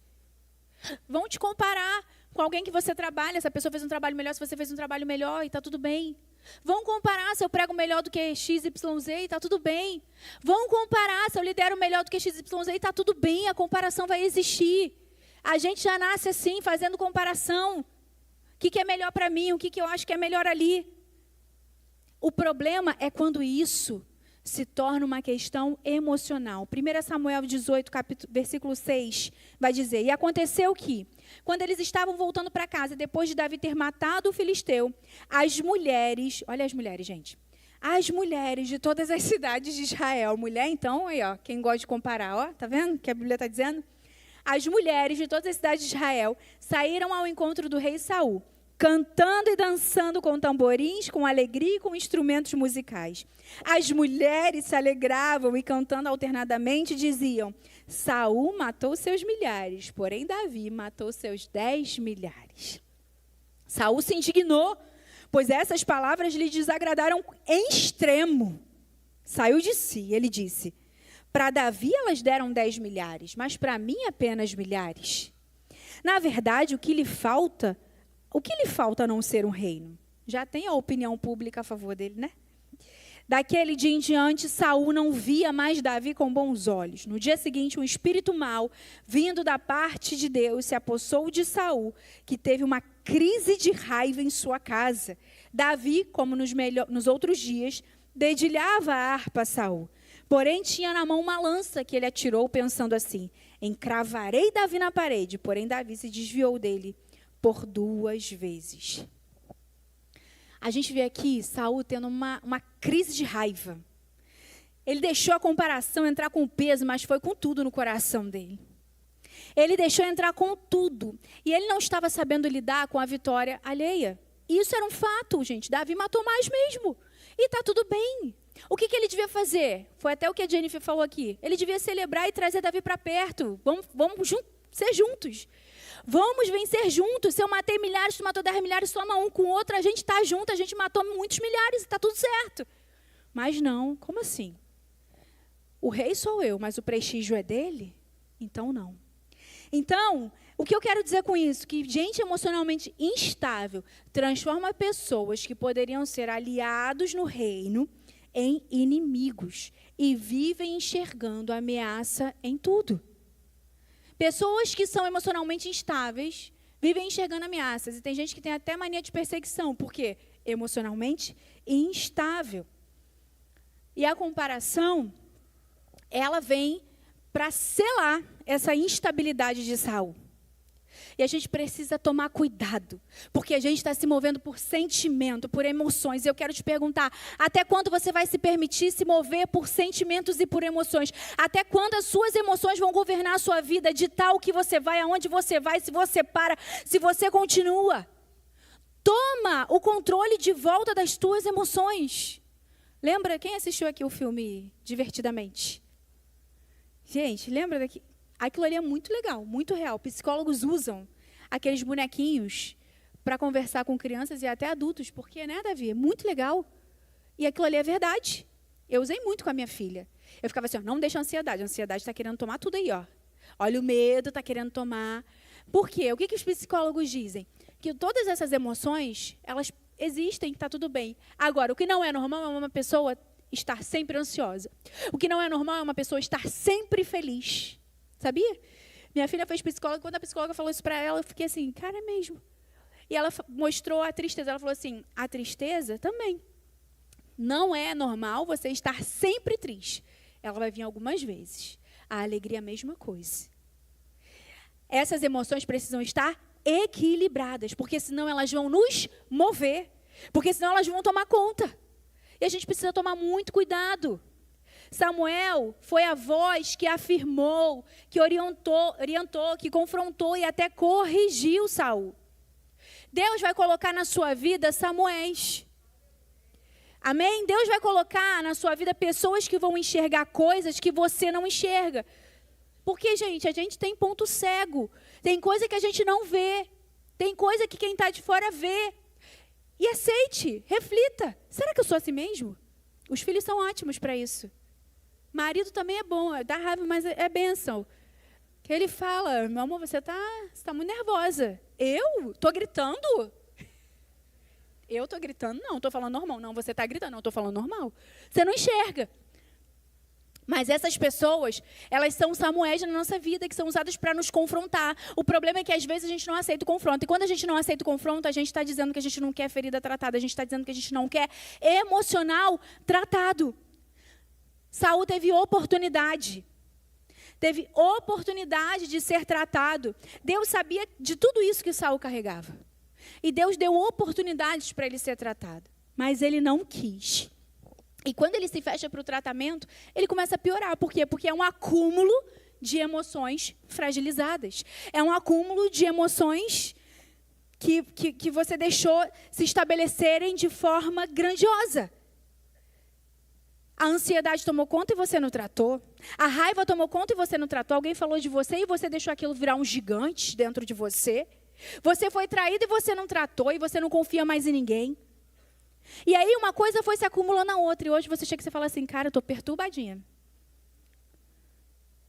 Vão te comparar com alguém que você trabalha, se a pessoa fez um trabalho melhor, se você fez um trabalho melhor, e está tudo bem. Vão comparar se eu prego melhor do que XYZ, e está tudo bem. Vão comparar se eu lidero melhor do que XYZ, e está tudo bem, a comparação vai existir. A gente já nasce assim, fazendo comparação. O que é melhor para mim, o que eu acho que é melhor ali. O problema é quando isso se torna uma questão emocional. 1 Samuel 18, versículo 6, vai dizer: E aconteceu que, quando eles estavam voltando para casa, depois de Davi ter matado o filisteu, as mulheres, olha as mulheres, gente, as mulheres de todas as cidades de Israel, mulher então, aí ó, quem gosta de comparar, ó, tá vendo o que a Bíblia está dizendo? As mulheres de todas as cidades de Israel saíram ao encontro do rei Saul, cantando e dançando com tamborins, com alegria e com instrumentos musicais. As mulheres se alegravam e, cantando alternadamente, diziam: Saul matou seus milhares, porém Davi matou seus 10 milhares. Saul se indignou, pois essas palavras lhe desagradaram em extremo. Saiu de si, ele disse: para Davi elas deram 10 milhares, mas para mim apenas milhares. Na verdade, o que lhe falta a não ser um reino? Já tem a opinião pública a favor dele, né? Daquele dia em diante, Saul não via mais Davi com bons olhos. No dia seguinte, um espírito mau, vindo da parte de Deus, se apossou de Saul, que teve uma crise de raiva em sua casa. Davi, como nos outros dias, dedilhava a harpa a Saul. Porém, tinha na mão uma lança que ele atirou, pensando assim: encravarei Davi na parede. Porém, Davi se desviou dele por 2 vezes. A gente vê aqui Saul tendo uma crise de raiva. Ele deixou a comparação entrar com peso, mas foi com tudo no coração dele. Ele deixou entrar com tudo. E ele não estava sabendo lidar com a vitória alheia. Isso era um fato, gente. Davi matou mais mesmo. E está tudo bem. O que ele devia fazer? Foi até o que a Jennifer falou aqui. Ele devia celebrar e trazer Davi para perto. Vamos ser juntos. Vamos vencer juntos. Se eu matei milhares, tu matou 10 milhares, soma um com o outro, a gente está junto, a gente matou muitos milhares e está tudo certo. Mas não, como assim? O rei sou eu, mas o prestígio é dele? Então não. Então, o que eu quero dizer com isso? Que gente emocionalmente instável transforma pessoas que poderiam ser aliados no reino em inimigos e vivem enxergando ameaça em tudo. Pessoas que são emocionalmente instáveis vivem enxergando ameaças. E tem gente que tem até mania de perseguição. Por quê? Emocionalmente instável. E a comparação, ela vem para selar essa instabilidade de Saul. E a gente precisa tomar cuidado, porque a gente está se movendo por sentimento, por emoções. E eu quero te perguntar, até quando você vai se permitir se mover por sentimentos e por emoções? Até quando as suas emoções vão governar a sua vida, ditar o que você vai, aonde você vai, se você para, se você continua? Toma o controle de volta das tuas emoções. Lembra, quem assistiu aqui o filme Divertidamente? Gente, lembra daqui? Aquilo ali é muito legal, muito real. Psicólogos usam aqueles bonequinhos para conversar com crianças e até adultos. Porque, né, Davi? É muito legal. E aquilo ali é verdade. Eu usei muito com a minha filha. Eu ficava assim, ó, não deixa a ansiedade. A ansiedade está querendo tomar tudo aí, ó. Olha o medo, está querendo tomar. Por quê? O que os psicólogos dizem? Que todas essas emoções, elas existem, está tudo bem. Agora, o que não é normal é uma pessoa estar sempre ansiosa. O que não é normal é uma pessoa estar sempre feliz. Sabia? Minha filha fez psicóloga, quando a psicóloga falou isso para ela, eu fiquei assim, cara, é mesmo. E ela mostrou a tristeza, ela falou assim, a tristeza também. Não é normal você estar sempre triste. Ela vai vir algumas vezes. A alegria é a mesma coisa. Essas emoções precisam estar equilibradas, porque senão elas vão nos mover. Porque senão elas vão tomar conta. E a gente precisa tomar muito cuidado. Samuel foi a voz que afirmou, que orientou, que confrontou e até corrigiu Saul. Deus vai colocar na sua vida Samuéis. Amém? Deus vai colocar na sua vida pessoas que vão enxergar coisas que você não enxerga. Porque, gente, a gente tem ponto cego. Tem coisa que a gente não vê. Tem coisa que quem está de fora vê. E aceite, reflita. Será que eu sou assim mesmo? Os filhos são ótimos para isso. Marido também é bom, dá raiva, mas é bênção. Que ele fala, meu amor, você tá muito nervosa. Eu? Tô gritando? Eu tô gritando? Não, tô falando normal. Não, você tá gritando, não, tô falando normal. Você não enxerga. Mas essas pessoas, elas são Samuéis na nossa vida, que são usadas para nos confrontar. O problema é que às vezes a gente não aceita o confronto. E quando a gente não aceita o confronto, a gente está dizendo que a gente não quer ferida tratada. A gente está dizendo que a gente não quer emocional tratado. Saul teve oportunidade. Teve oportunidade de ser tratado. Deus sabia de tudo isso que Saul carregava. E Deus deu oportunidades para ele ser tratado. Mas ele não quis. E quando ele se fecha para o tratamento, ele começa a piorar. Por quê? Porque é um acúmulo de emoções fragilizadas. É um acúmulo de emoções que você deixou se estabelecerem de forma grandiosa. A ansiedade tomou conta e você não tratou. A raiva tomou conta e você não tratou. Alguém falou de você e você deixou aquilo virar um gigante dentro de você. Você foi traído e você não tratou e você não confia mais em ninguém. E aí uma coisa foi se acumulando na outra. E hoje você chega e você fala assim, cara, eu estou perturbadinha.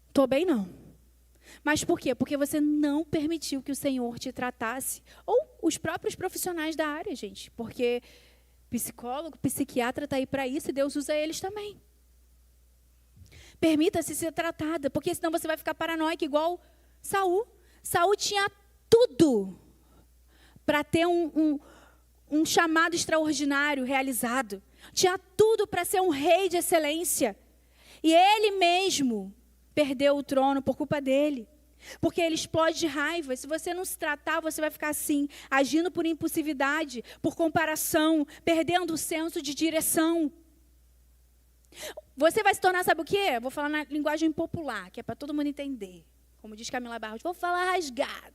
Estou bem não. Mas por quê? Porque você não permitiu que o Senhor te tratasse. Ou os próprios profissionais da área, gente. Porque psicólogo, psiquiatra está aí para isso e Deus usa eles também. Permita-se ser tratada, porque senão você vai ficar paranoico igual Saul. Saul tinha tudo para ter um chamado extraordinário realizado. Tinha tudo para ser um rei de excelência. E ele mesmo perdeu o trono por culpa dele. Porque ele explode de raiva. Se você não se tratar, você vai ficar assim, agindo por impulsividade, por comparação, perdendo o senso de direção. Você vai se tornar, sabe o quê? Vou falar na linguagem popular, que é para todo mundo entender. Como diz Camila Barros, vou falar rasgado.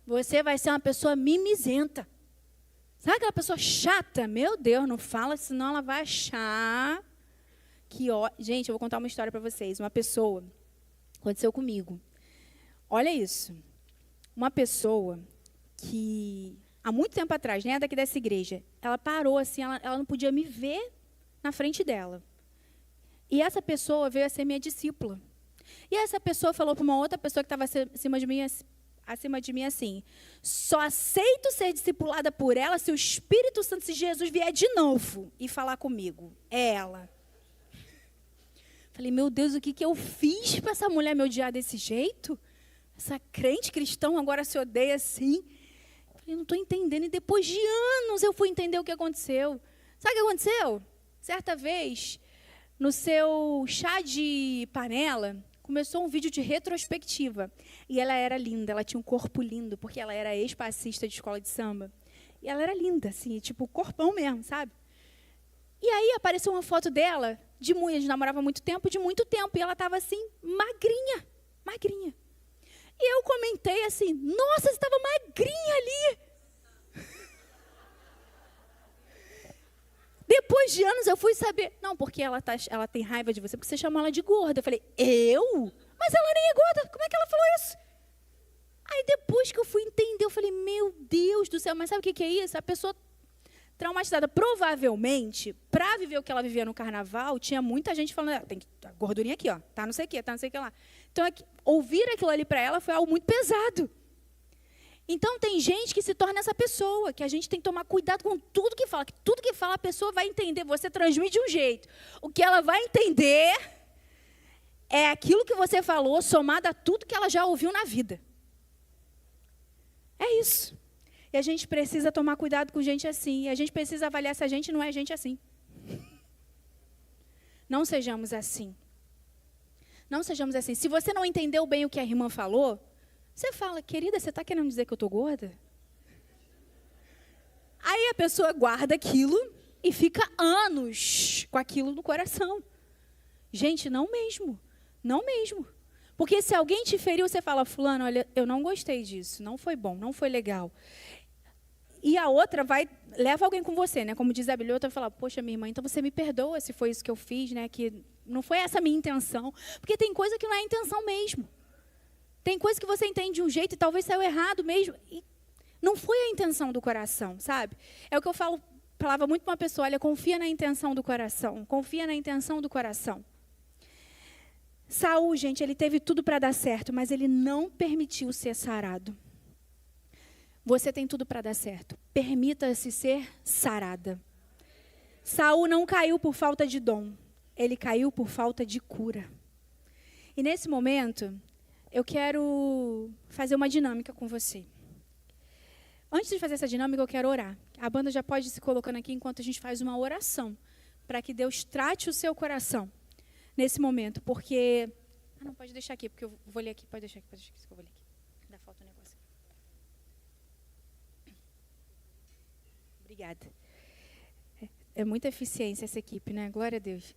Você vai ser uma pessoa mimizenta. Sabe aquela pessoa chata? Meu Deus, não fala, senão ela vai achar que... Gente, eu vou contar uma história para vocês. Uma pessoa, aconteceu comigo. Olha isso. Uma pessoa que, há muito tempo atrás, nem é daqui dessa igreja, ela parou assim, ela não podia me ver na frente dela. E essa pessoa veio a ser minha discípula. E essa pessoa falou para uma outra pessoa que estava acima de mim assim, só aceito ser discipulada por ela se o Espírito Santo, se Jesus vier de novo e falar comigo. É ela. Falei, meu Deus, o que eu fiz para essa mulher me odiar desse jeito? Essa crente cristã agora se odeia assim. Falei, não estou entendendo. E depois de anos eu fui entender o que aconteceu. Sabe o que aconteceu? Certa vez, no seu chá de panela, começou um vídeo de retrospectiva. E ela era linda, ela tinha um corpo lindo, porque ela era ex-passista de escola de samba. E ela era linda, assim, tipo, corpão mesmo, sabe? E aí apareceu uma foto dela, de muito, a gente namorava há muito tempo, e ela estava assim, magrinha, magrinha. E eu comentei assim, nossa, você estava magrinha ali. Depois de anos eu fui saber, não, porque ela tem raiva de você, porque você chamou ela de gorda. Eu falei, eu? Mas ela nem é gorda, como é que ela falou isso? Aí depois que eu fui entender, eu falei, meu Deus do céu, mas sabe o que é isso? A pessoa traumatizada, provavelmente, para viver o que ela vivia no carnaval, tinha muita gente falando, tem a gordurinha aqui, ó, tá não sei o que, tá não sei o que lá. Então, ouvir aquilo ali para ela foi algo muito pesado. Então, tem gente que se torna essa pessoa, que a gente tem que tomar cuidado com tudo que fala. Que tudo que fala, a pessoa vai entender. Você transmite de um jeito. O que ela vai entender é aquilo que você falou, somado a tudo que ela já ouviu na vida. É isso. E a gente precisa tomar cuidado com gente assim. E a gente precisa avaliar se a gente não é gente assim. Não sejamos assim. Não sejamos assim. Se você não entendeu bem o que a irmã falou, você fala, querida, você está querendo dizer que eu estou gorda? Aí a pessoa guarda aquilo e fica anos com aquilo no coração. Gente, não mesmo. Não mesmo. Porque se alguém te feriu, você fala, fulano, olha, eu não gostei disso, não foi bom, não foi legal. E a outra leva alguém com você, né? Como diz a Bíblia, outra vai falar, poxa, minha irmã, então você me perdoa se foi isso que eu fiz, né? Que não foi essa a minha intenção. Porque tem coisa que não é a intenção mesmo. Tem coisa que você entende de um jeito e talvez saiu errado mesmo. E não foi a intenção do coração, sabe? É o que eu falava muito para uma pessoa, olha, confia na intenção do coração. Confia na intenção do coração. Saul, gente, ele teve tudo para dar certo, mas ele não permitiu ser sarado. Você tem tudo para dar certo. Permita-se ser sarada. Saul não caiu por falta de dom. Ele caiu por falta de cura. E nesse momento, eu quero fazer uma dinâmica com você. Antes de fazer essa dinâmica, eu quero orar. A banda já pode ir se colocando aqui enquanto a gente faz uma oração, para que Deus trate o seu coração nesse momento, porque... não, pode deixar aqui, porque eu vou ler aqui. Pode deixar aqui, que eu vou ler aqui. Ainda falta um negócio aqui. Obrigada. É muita eficiência essa equipe, né? Glória a Deus.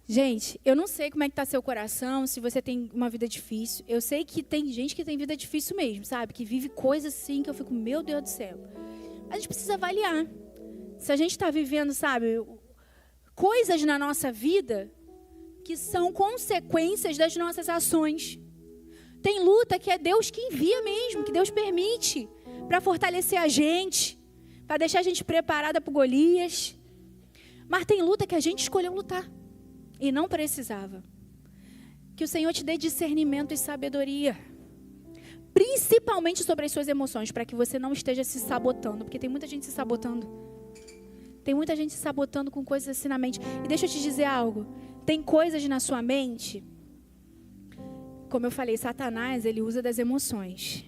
Gente, eu não sei como é que está seu coração, se você tem uma vida difícil. Eu sei que tem gente que tem vida difícil mesmo, sabe? Que vive coisas assim que eu fico, meu Deus do céu. A gente precisa avaliar. Se a gente está vivendo, sabe, coisas na nossa vida que são consequências das nossas ações. Tem luta que é Deus que envia mesmo, que Deus permite, para fortalecer a gente, para deixar a gente preparada para o Golias. Mas tem luta que a gente escolheu lutar. E não precisava. Que o Senhor te dê discernimento e sabedoria. Principalmente sobre as suas emoções, para que você não esteja se sabotando. Porque tem muita gente se sabotando. Tem muita gente se sabotando com coisas assim na mente. E deixa eu te dizer algo. Tem coisas na sua mente, como eu falei, Satanás, ele usa das emoções.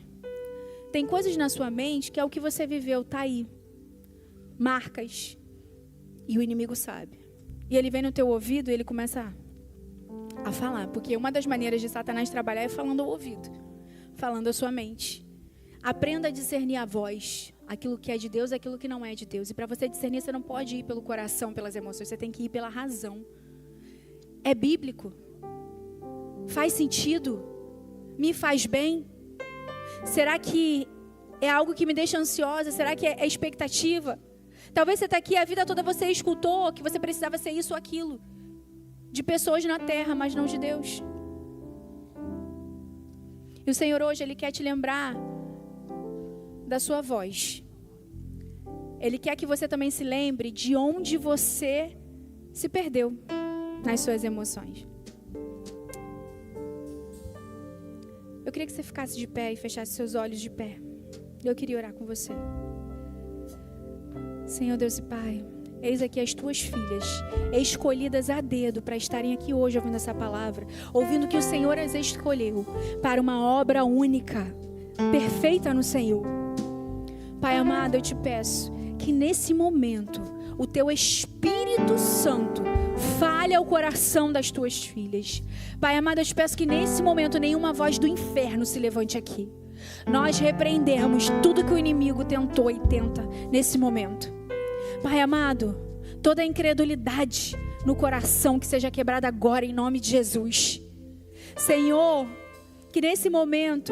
Tem coisas na sua mente que é o que você viveu, tá aí. Marcas. E o inimigo sabe. E ele vem no teu ouvido e ele começa a falar. Porque uma das maneiras de Satanás trabalhar é falando ao ouvido. Falando à sua mente. Aprenda a discernir a voz. Aquilo que é de Deus e aquilo que não é de Deus. E para você discernir, você não pode ir pelo coração, pelas emoções. Você tem que ir pela razão. É bíblico? Faz sentido? Me faz bem? Será que é algo que me deixa ansiosa? Será que é expectativa? Talvez você está aqui, a vida toda você escutou que você precisava ser isso ou aquilo. De pessoas na terra, mas não de Deus. E o Senhor hoje, Ele quer te lembrar da sua voz. Ele quer que você também se lembre de onde você se perdeu nas suas emoções. Eu queria que você ficasse de pé e fechasse seus olhos de pé. Eu queria orar com você. Senhor Deus e Pai, eis aqui as tuas filhas, escolhidas a dedo para estarem aqui hoje ouvindo essa palavra, ouvindo que o Senhor as escolheu para uma obra única, perfeita no Senhor. Pai amado, eu te peço que nesse momento o teu Espírito Santo fale ao coração das tuas filhas. Pai amado, eu te peço que nesse momento nenhuma voz do inferno se levante aqui. Nós repreendemos tudo que o inimigo tentou e tenta nesse momento. Pai amado, toda a incredulidade no coração que seja quebrada agora em nome de Jesus. Senhor, que nesse momento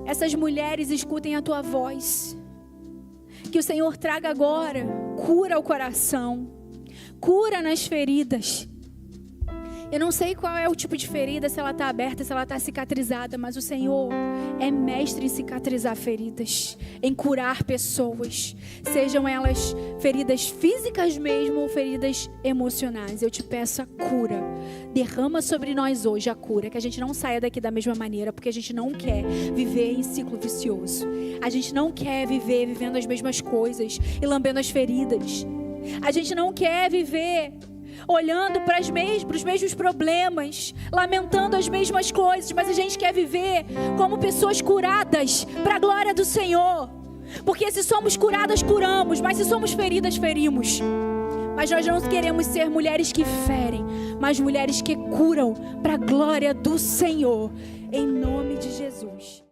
essas mulheres escutem a tua voz. Que o Senhor traga agora cura ao coração, cura nas feridas. Eu não sei qual é o tipo de ferida, se ela está aberta, se ela está cicatrizada, mas o Senhor é mestre em cicatrizar feridas, em curar pessoas, sejam elas feridas físicas mesmo ou feridas emocionais. Eu te peço a cura, derrama sobre nós hoje a cura, que a gente não saia daqui da mesma maneira, porque a gente não quer viver em ciclo vicioso, a gente não quer viver vivendo as mesmas coisas e lambendo as feridas, a gente não quer viver olhando para os mesmos problemas, lamentando as mesmas coisas, mas a gente quer viver como pessoas curadas para a glória do Senhor. Porque se somos curadas, curamos, mas se somos feridas, ferimos. Mas nós não queremos ser mulheres que ferem, mas mulheres que curam para a glória do Senhor, em nome de Jesus.